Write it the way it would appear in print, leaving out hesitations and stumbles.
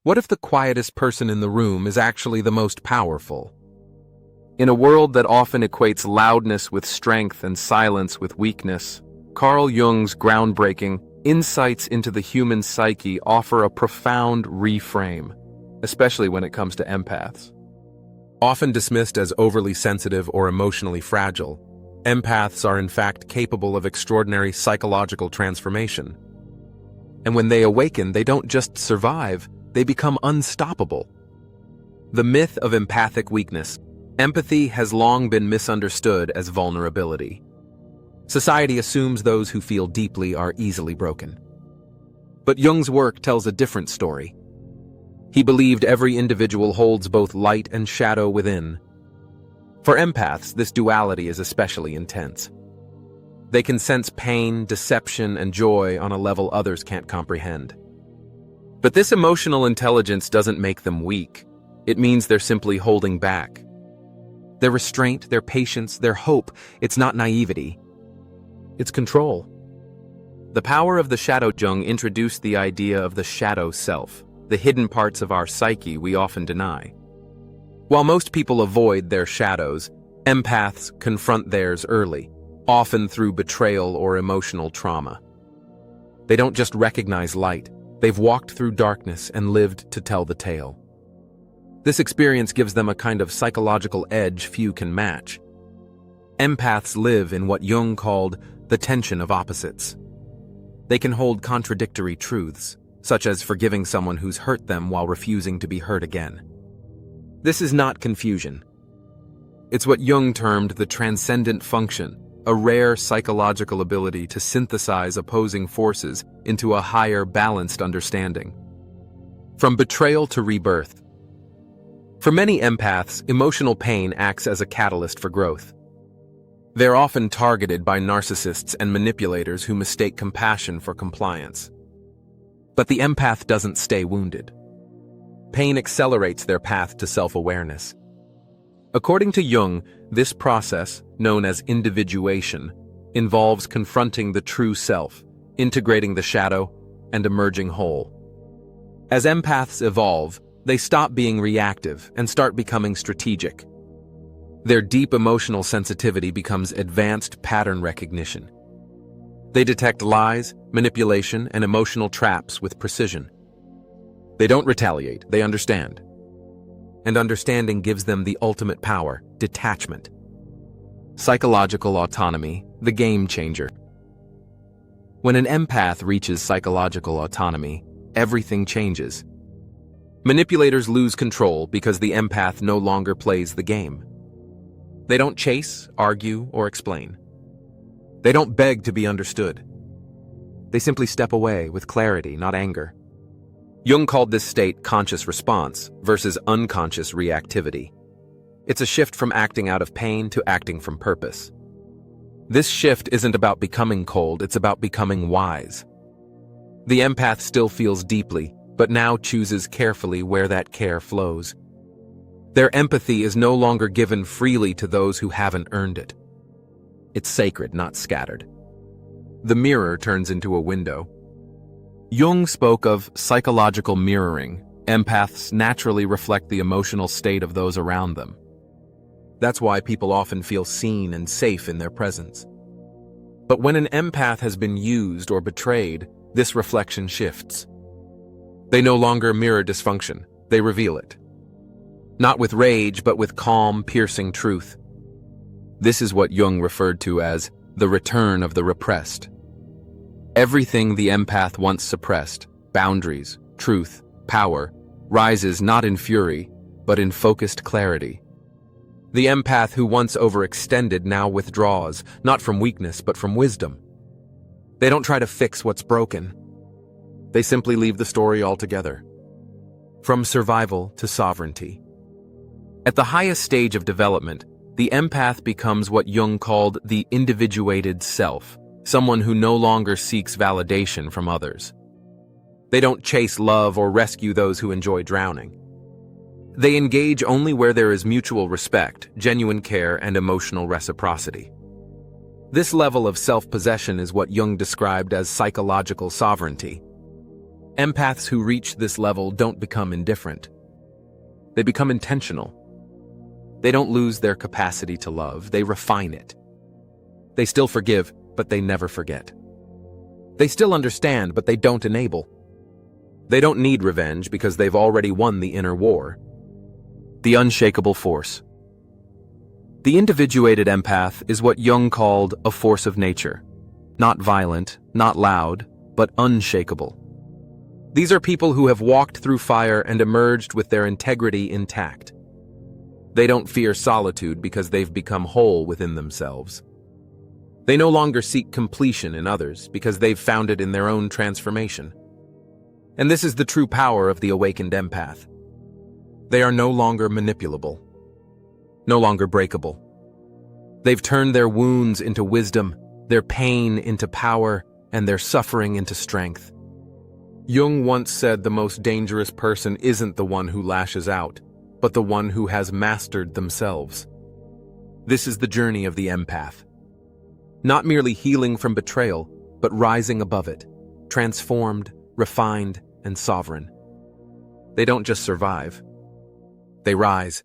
What if the quietest person in the room is actually the most powerful? In a world that often equates loudness with strength and silence with weakness, Carl Jung's groundbreaking insights into the human psyche offer a profound reframe, especially when it comes to empaths. Often dismissed as overly sensitive or emotionally fragile, empaths are in fact capable of extraordinary psychological transformation. And when they awaken, they don't just survive, they become unstoppable. The myth of empathic weakness. Empathy has long been misunderstood as vulnerability. Society assumes those who feel deeply are easily broken. But Jung's work tells a different story. He believed every individual holds both light and shadow within. For empaths, this duality is especially intense. They can sense pain, deception, and joy on a level others can't comprehend. But this emotional intelligence doesn't make them weak. It means they're simply holding back. Their restraint, their patience, their hope, it's not naivety. It's control. The power of the shadow. Jung introduced the idea of the shadow self, the hidden parts of our psyche we often deny. While most people avoid their shadows, empaths confront theirs early, often through betrayal or emotional trauma. They don't just recognize light, they've walked through darkness and lived to tell the tale. This experience gives them a kind of psychological edge few can match. Empaths live in what Jung called the tension of opposites. They can hold contradictory truths, such as forgiving someone who's hurt them while refusing to be hurt again. This is not confusion. It's what Jung termed the transcendent function, a rare psychological ability to synthesize opposing forces into a higher, balanced understanding. From betrayal to rebirth. For many empaths, emotional pain acts as a catalyst for growth. They're often targeted by narcissists and manipulators who mistake compassion for compliance. But the empath doesn't stay wounded. Pain accelerates their path to self-awareness. According to Jung, this process, known as individuation, involves confronting the true self, integrating the shadow, and emerging whole. As empaths evolve, they stop being reactive and start becoming strategic. Their deep emotional sensitivity becomes advanced pattern recognition. They detect lies, manipulation, and emotional traps with precision. They don't retaliate, they understand. And understanding gives them the ultimate power, detachment. Psychological autonomy, the game changer. When an empath reaches psychological autonomy, everything changes. Manipulators lose control because the empath no longer plays the game. They don't chase, argue, or explain. They don't beg to be understood. They simply step away with clarity, not anger. Jung called this state conscious response versus unconscious reactivity. It's a shift from acting out of pain to acting from purpose. This shift isn't about becoming cold, it's about becoming wise. The empath still feels deeply, but now chooses carefully where that care flows. Their empathy is no longer given freely to those who haven't earned it. It's sacred, not scattered. The mirror turns into a window. Jung spoke of psychological mirroring. Empaths naturally reflect the emotional state of those around them. That's why people often feel seen and safe in their presence. But when an empath has been used or betrayed, this reflection shifts. They no longer mirror dysfunction, they reveal it. Not with rage, but with calm, piercing truth. This is what Jung referred to as the return of the repressed. Everything the empath once suppressed, boundaries, truth, power, rises not in fury, but in focused clarity. The empath who once overextended now withdraws, not from weakness, but from wisdom. They don't try to fix what's broken. They simply leave the story altogether. From survival to sovereignty. At the highest stage of development, the empath becomes what Jung called the individuated self, someone who no longer seeks validation from others. They don't chase love or rescue those who enjoy drowning. They engage only where there is mutual respect, genuine care, and emotional reciprocity. This level of self-possession is what Jung described as psychological sovereignty. Empaths who reach this level don't become indifferent. They become intentional. They don't lose their capacity to love, they refine it. They still forgive, but they never forget. They still understand, but they don't enable. They don't need revenge because they've already won the inner war. The unshakable force. The individuated empath is what Jung called a force of nature. Not violent, not loud, but unshakable. These are people who have walked through fire and emerged with their integrity intact. They don't fear solitude because they've become whole within themselves. They no longer seek completion in others because they've found it in their own transformation. And this is the true power of the awakened empath. They are no longer manipulable, no longer breakable. They've turned their wounds into wisdom, their pain into power, and their suffering into strength. Jung once said the most dangerous person isn't the one who lashes out, but the one who has mastered themselves. This is the journey of the empath. Not merely healing from betrayal, but rising above it, transformed, refined, and sovereign. They don't just survive. They rise.